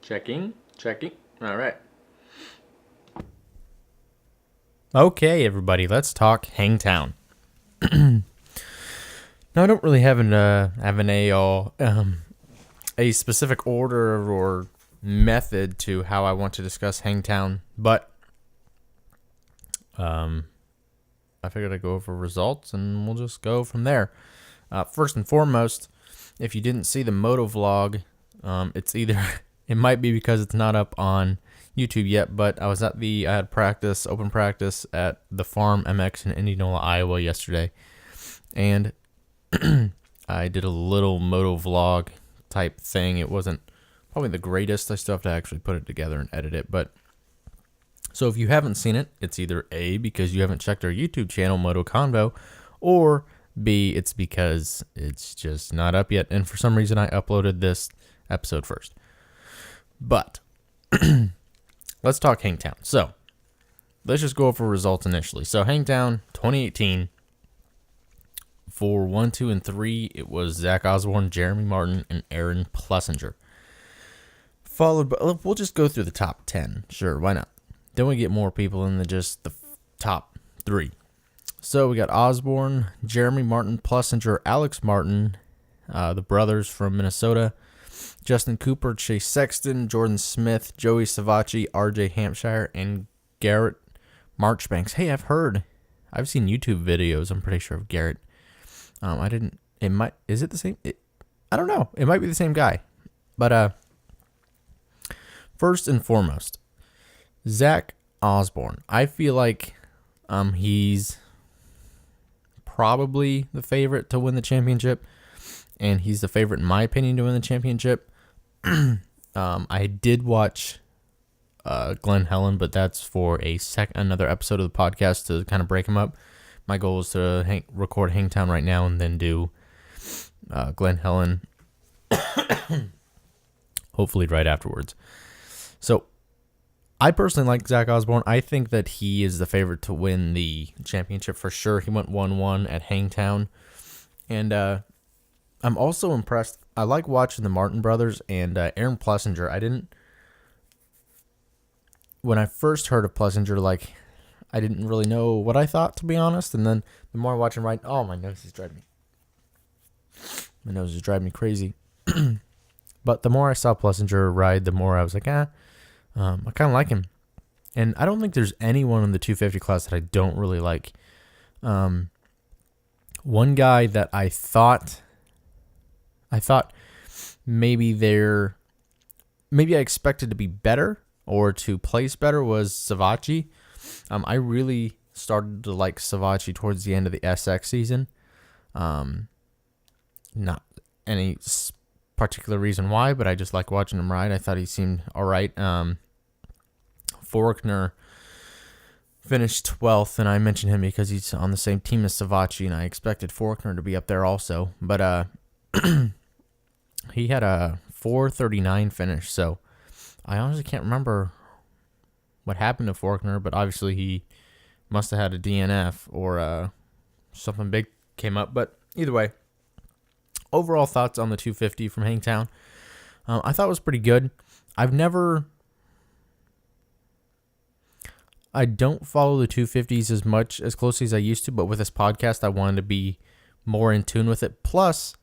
Checking. All right. Okay, everybody, let's talk Hangtown. Now, I don't really have a specific order or method to how I want to discuss Hangtown, but I figured I'd go over results and we'll just go from there. First and foremost, if you didn't see the MotoVlog, it might be because it's not up on YouTube yet, but I had open practice at the Farm MX in Indianola, Iowa yesterday, and I did a little MotoVlog type thing. It wasn't probably the greatest. I still have to actually put it together and edit it, but so if you haven't seen it, it's either A, because you haven't checked our YouTube channel, MotoConvo, or B, it's because it's just not up yet, and for some reason I uploaded this episode first. But let's talk Hangtown. So let's just go over results initially. So Hangtown 2018, for 1, 2, and 3, it was Zach Osborne, Jeremy Martin, and Aaron Plessinger. Followed by, we'll just go through the top 10. Sure, why not? Then we get more people in than just the top 3. So we got Osborne, Jeremy Martin, Plessinger, Alex Martin, the brothers from Minnesota, Justin Cooper, Chase Sexton, Jordan Smith, Joey Savacci, RJ Hampshire, and Garrett Marchbanks. Hey, I've seen YouTube videos, I'm pretty sure, of Garrett. Is it the same? I don't know. It might be the same guy. But first and foremost, Zach Osborne. I feel like he's probably the favorite to win the championship, and he's the favorite, in my opinion, to win the championship. I did watch Glenn Helen, but that's for another episode of the podcast to kind of break him up. My goal is to record Hangtown right now and then do Glenn Helen hopefully right afterwards. So I personally like Zach Osborne. I think that he is the favorite to win the championship for sure. He went 1-1 at Hangtown. And I'm also impressed. I like watching the Martin brothers and Aaron Plessinger. When I first heard of Plessinger, I didn't really know what I thought, to be honest. And then the more I watch him ride, my nose is driving me crazy. But the more I saw Plessinger ride, the more I was like, I kind of like him. And I don't think there's anyone in the 250 class that I don't really like. One guy that I thought maybe I expected to be better or to place better was Savacci. I really started to like Savacci towards the end of the SX season. Not any particular reason why, but I just like watching him ride. I thought he seemed all right. Forkner finished 12th, and I mentioned him because he's on the same team as Savacci, and I expected Forkner to be up there also. But he had a 4:39 finish, so I honestly can't remember what happened to Forkner, but obviously he must have had a DNF or something big came up. But either way, overall thoughts on the 250 from Hangtown. I thought it was pretty good. I don't follow the 250s as closely as I used to, but with this podcast, I wanted to be more in tune with it. Plus,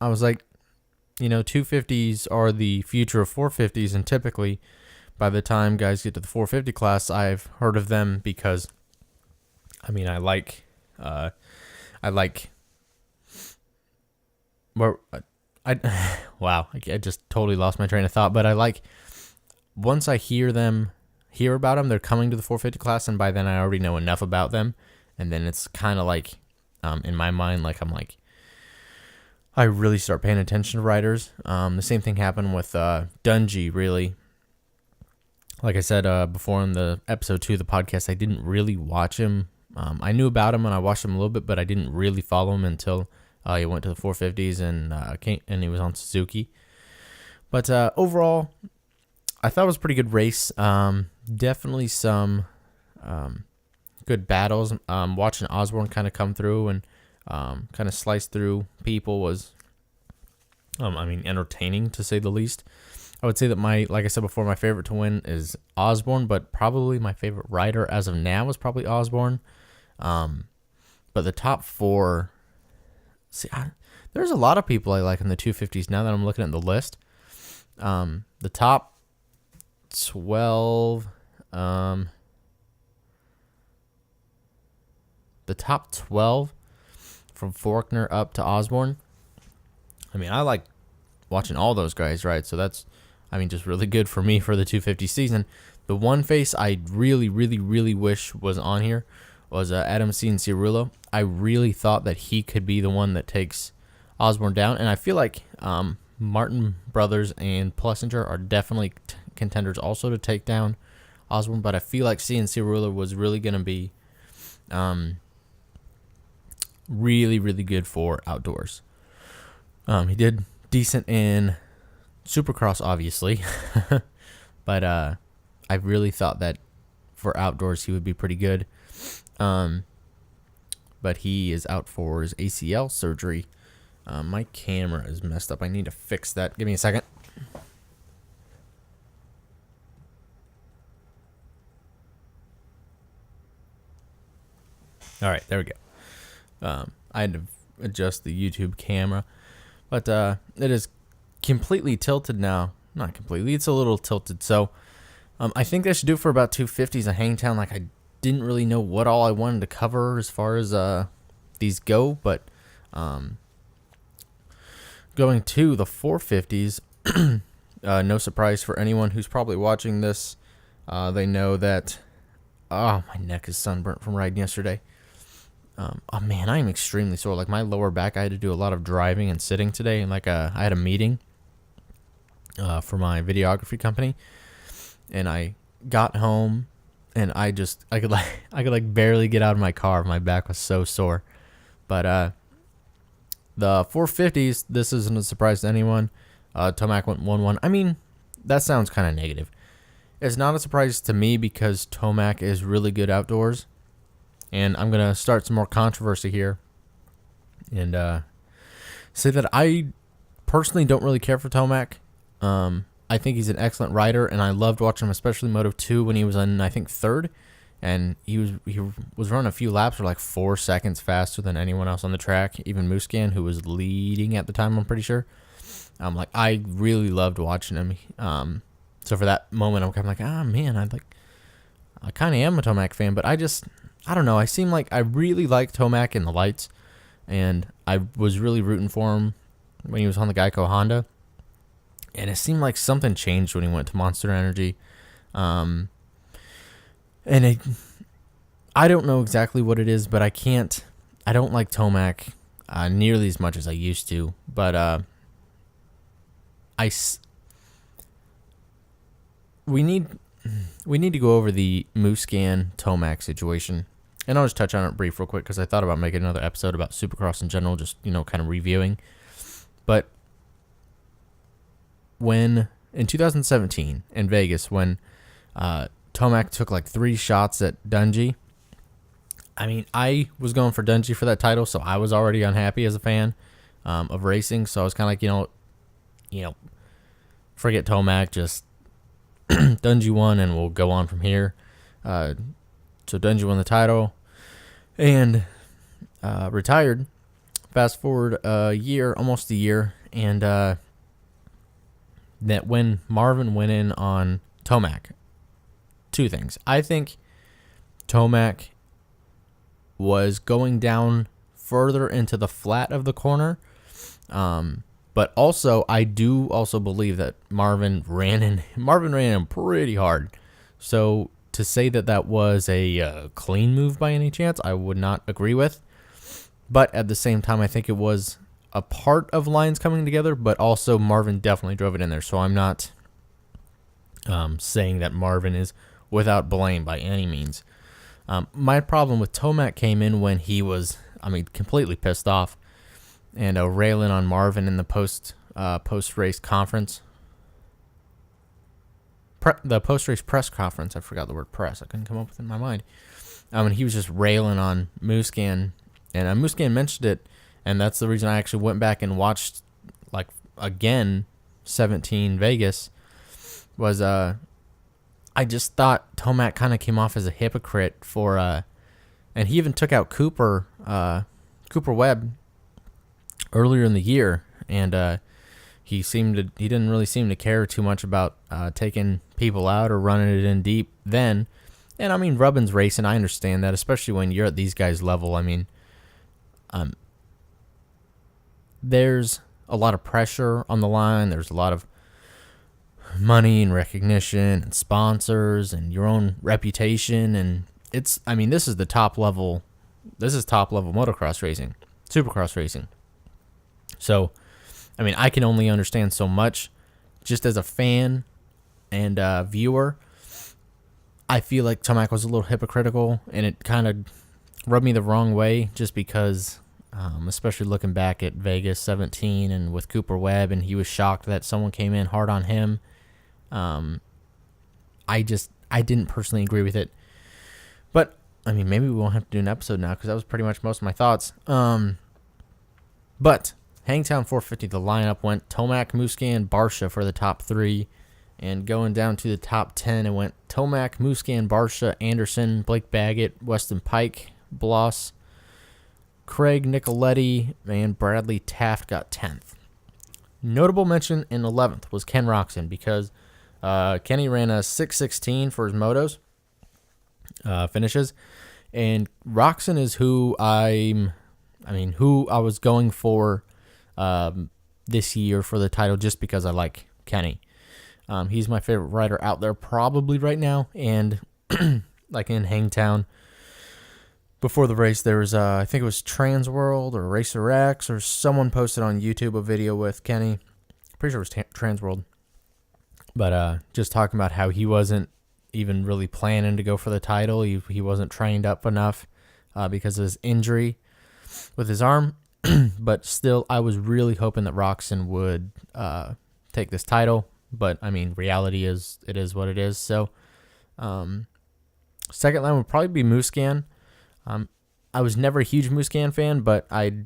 I was like, 250s are the future of 450s, and typically, by the time guys get to the 450 class, I've heard of them because, I just totally lost my train of thought, but once I hear about them, they're coming to the 450 class, and by then I already know enough about them, and then it's kind of in my mind, I really start paying attention to riders. The same thing happened with Dungey, really. Like I said before in the episode 2 of the podcast, I didn't really watch him. I knew about him and I watched him a little bit, but I didn't really follow him until he went to the 450s and he was on Suzuki. But overall, I thought it was a pretty good race. Definitely some good battles. Watching Osborne kind of come through and kind of slice through people was, entertaining to say the least. I would say that like I said before, my favorite to win is Osborne, but probably my favorite rider as of now is probably Osborne. But the top 4, there's a lot of people I like in the 250s now that I'm looking at the list. The top 12, the top 12 from Faulkner up to Osborne. I mean, I like watching all those guys, right? So that's, just really good for me for the 250 season. The one face I really, really, really wish was on here was Adam Cianciarulo. I really thought that he could be the one that takes Osborne down, and I feel like Martin Brothers and Plessinger are definitely contenders also to take down Osborne, but I feel like Cianciarulo was really going to be really, really good for outdoors. He did decent in Supercross, obviously, but I really thought that for outdoors he would be pretty good. But he is out for his ACL surgery. My camera is messed up. I need to fix that. Give me a second. All right, there we go. I had to adjust the YouTube camera, but it is completely tilted now. Not completely. It's a little tilted. So I think that should do it for about 250s in Hangtown. Like, I didn't really know what all I wanted to cover as far as these go, but going to the 450s, no surprise for anyone who's probably watching this. They know that, my neck is sunburnt from riding yesterday. Oh man, I am extremely sore. Like, my lower back, I had to do a lot of driving and sitting today, and like I had a meeting for my videography company, and I got home and I could barely get out of my car. My back was so sore. But the 450s, this isn't a surprise to anyone. Tomac went 1-1. I mean, that sounds kind of negative. It's not a surprise to me because Tomac is really good outdoors. And I'm going to start some more controversy here and say that I personally don't really care for Tomac. I think he's an excellent rider, and I loved watching him, especially Moto 2 when he was in, I think, 3rd. And he was running a few laps for like 4 seconds faster than anyone else on the track, even Musquin, who was leading at the time, I'm pretty sure. I really loved watching him. So for that moment, I'm kind of like, man, I kind of am a Tomac fan, but I don't know. I really like Tomac in the lights, and I was really rooting for him when he was on the Geico Honda. And it seemed like something changed when he went to Monster Energy. I don't know exactly what it is, but I don't like Tomac nearly as much as I used to. But we need to go over the Musquin Tomac situation. And I'll just touch on it brief real quick because I thought about making another episode about Supercross in general, just, kind of reviewing. But when in 2017 in Vegas, when Tomac took like 3 shots at Dungey, I was going for Dungey for that title, so I was already unhappy as a fan of racing. So I was kind of like, forget Tomac, just Dungey won, and we'll go on from here. So Dungey won the title and retired. Fast forward almost a year, and that when Marvin went in on Tomac, 2 things. I think Tomac was going down further into the flat of the corner, but also I do also believe that Marvin ran him pretty hard. So to say that was a clean move by any chance, I would not agree with. But at the same time, I think it was a part of lines coming together, but also Marvin definitely drove it in there. So I'm not saying that Marvin is without blame by any means. My problem with Tomac came in when he was, completely pissed off and railing on Marvin in the post-race conference. The post-race press conference. I forgot the word press. I couldn't come up with it in my mind. And he was just railing on Musquin, and Musquin mentioned it. And that's the reason I actually went back and watched, again, 17 Vegas. was I just thought Tomac kind of came off as a hypocrite for and he even took out Cooper Webb earlier in the year, and he didn't really seem to care too much about taking people out or running it in deep then. And I mean, Rubin's racing, I understand that, especially when you're at these guys' level. I mean, there's a lot of pressure on the line. There's a lot of money and recognition and sponsors and your own reputation, and this is the top level. This is top level motocross racing, supercross racing. So, I mean, I can only understand so much. Just as a fan and viewer, I feel like Tomac was a little hypocritical, and it kind of rubbed me the wrong way just because, especially looking back at Vegas 17 and with Cooper Webb, and he was shocked that someone came in hard on him. I didn't personally agree with it. But, I mean, maybe we won't have to do an episode now because that was pretty much most of my thoughts. But Hangtown 450, the lineup went Tomac, Musquin, Barcia for the top 3. And going down to the top 10, it went Tomac, Musquin, Barcia, Anderson, Blake Baggett, Weston Pike, Bloss, Craig Nicoletti, and Bradley Taft got 10th. Notable mention in 11th was Ken Roczen because Kenny ran a 6:16 for his motos finishes, and Roczen is who I was going for this year for the title just because I like Kenny. He's my favorite rider out there probably right now, and like in Hangtown, before the race there was I think it was Transworld or Racer X or someone posted on YouTube a video with Kenny. Pretty sure it was Transworld, but just talking about how he wasn't even really planning to go for the title. He wasn't trained up enough because of his injury with his arm. But still, I was really hoping that Roczen would take this title. But, I mean, reality is, it is what it is. So, second line would probably be Musquin. I was never a huge Musquin fan, but I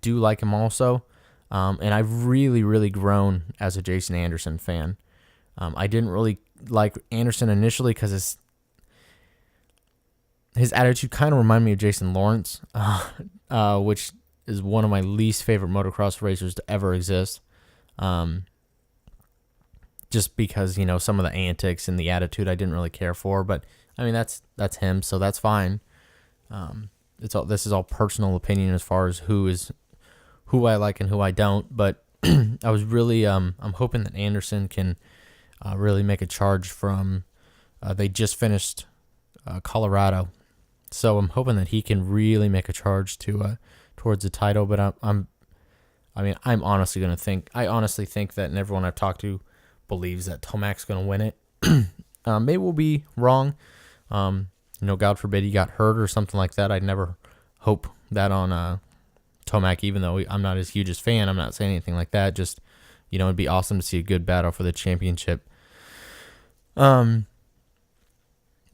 do like him also. And I've really, really grown as a Jason Anderson fan. I didn't really like Anderson initially because his attitude kind of reminded me of Jason Lawrence, which is one of my least favorite motocross racers to ever exist. Just because, some of the antics and the attitude I didn't really care for. But, I mean, that's him, so that's fine. This is all personal opinion as far as who I like and who I don't. But I was really, I'm hoping that Anderson can really make a charge from, they just finished Colorado. So I'm hoping that he can really make a charge towards the title. But I'm honestly think that, and everyone I've talked to believes that Tomac's going to win it. Maybe we'll be wrong. God forbid he got hurt or something like that. I'd never hope that on Tomac, even though I'm not as huge as fan. I'm not saying anything like that. Just, it'd be awesome to see a good battle for the championship. The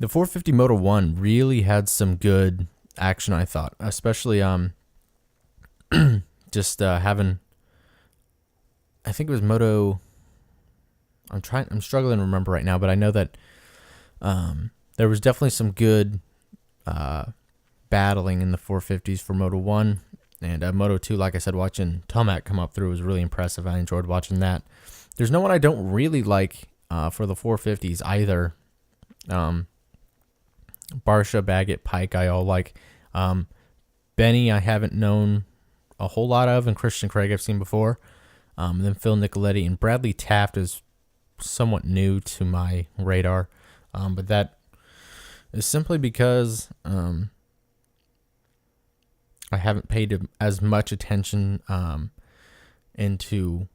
450 Moto 1 really had some good action, I thought, especially just having, I think it was Moto. I'm struggling to remember right now, but I know that there was definitely some good battling in the 450s for Moto 1. And Moto 2, like I said, watching Tomac come up through was really impressive. I enjoyed watching that. There's no one I don't really like for the 450s either. Barcia, Baggett, Pike, I all like. Benny, I haven't known a whole lot of, and Christian Craig I've seen before. And then Phil Nicoletti and Bradley Taft is somewhat new to my radar. But that is simply because I haven't paid as much attention into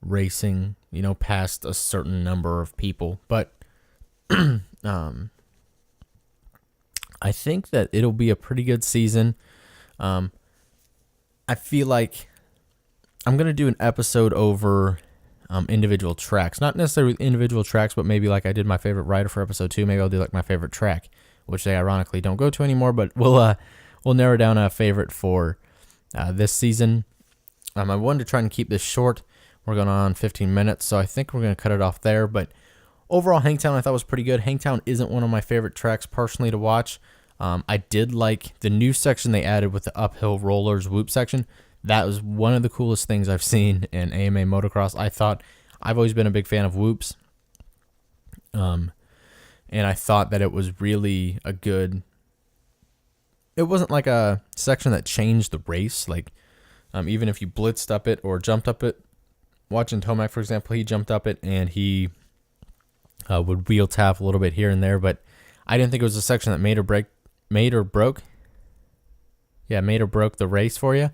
racing, past a certain number of people. But I think that it'll be a pretty good season. I feel like I'm going to do an episode over individual tracks. Not necessarily individual tracks, but maybe like I did my favorite rider for episode 2. Maybe I'll do like my favorite track, which they ironically don't go to anymore, but we'll narrow down a favorite for this season. I wanted to try and keep this short. We're going on 15 minutes, so I think we're going to cut it off there. But overall, Hangtown I thought was pretty good. Hangtown isn't one of my favorite tracks personally to watch. I did like the new section they added with the uphill rollers whoop section. That was one of the coolest things I've seen in AMA motocross. I've always been a big fan of whoops. And I thought that it was really a good... It wasn't like a section that changed the race. Like, even if you blitzed up it or jumped up it, watching Tomac, for example, he jumped up it and he would wheel tap a little bit here and there. But I didn't think it was a section that made or broke the race for you.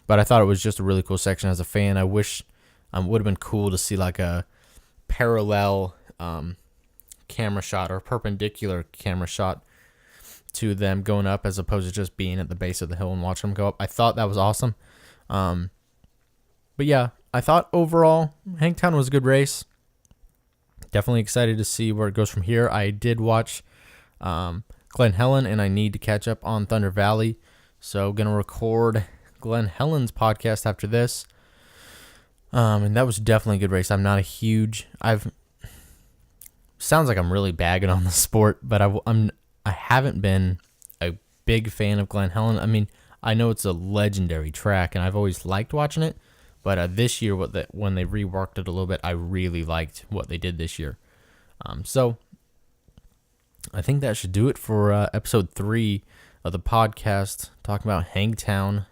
But I thought it was just a really cool section as a fan. I wish it would have been cool to see like a parallel camera shot or perpendicular camera shot to them going up as opposed to just being at the base of the hill and watching them go up. I thought that was awesome. But yeah, I thought overall Hangtown was a good race. Definitely excited to see where it goes from here. I did watch Glen Helen, and I need to catch up on Thunder Valley. So going to record Glen Helen's podcast after this. And that was definitely a good race. I'm not a huge... Sounds like I'm really bagging on the sport, but I haven't been a big fan of Glen Helen. I mean, I know it's a legendary track, and I've always liked watching it. But this year, when they reworked it a little bit, I really liked what they did this year. So I think that should do it for episode 3 of the podcast, talking about Hangtown.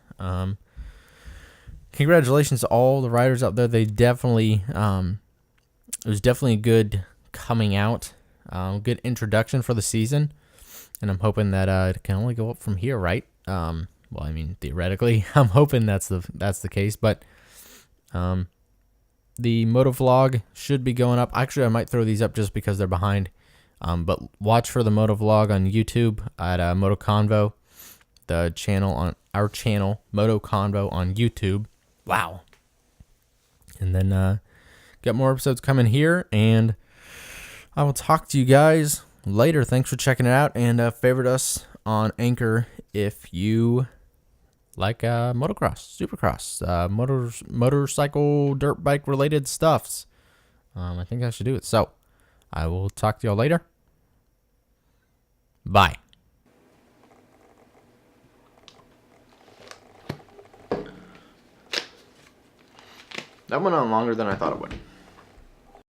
Congratulations to all the riders out there. They definitely, it was definitely a good coming out, good introduction for the season, and I'm hoping that it can only go up from here, right? Well, I mean, theoretically, I'm hoping that's the case, but the MotoVlog should be going up. Actually, I might throw these up just because they're behind. But watch for the MotoVlog on YouTube at MotoConvo, the channel on our channel, MotoConvo on YouTube. Wow. And then got more episodes coming here, and I will talk to you guys later. Thanks for checking it out, and favorite us on Anchor if you like motocross, supercross, motorcycle, dirt bike related stuffs. I think I should do it. So I will talk to y'all later. Bye. That went on longer than I thought it would.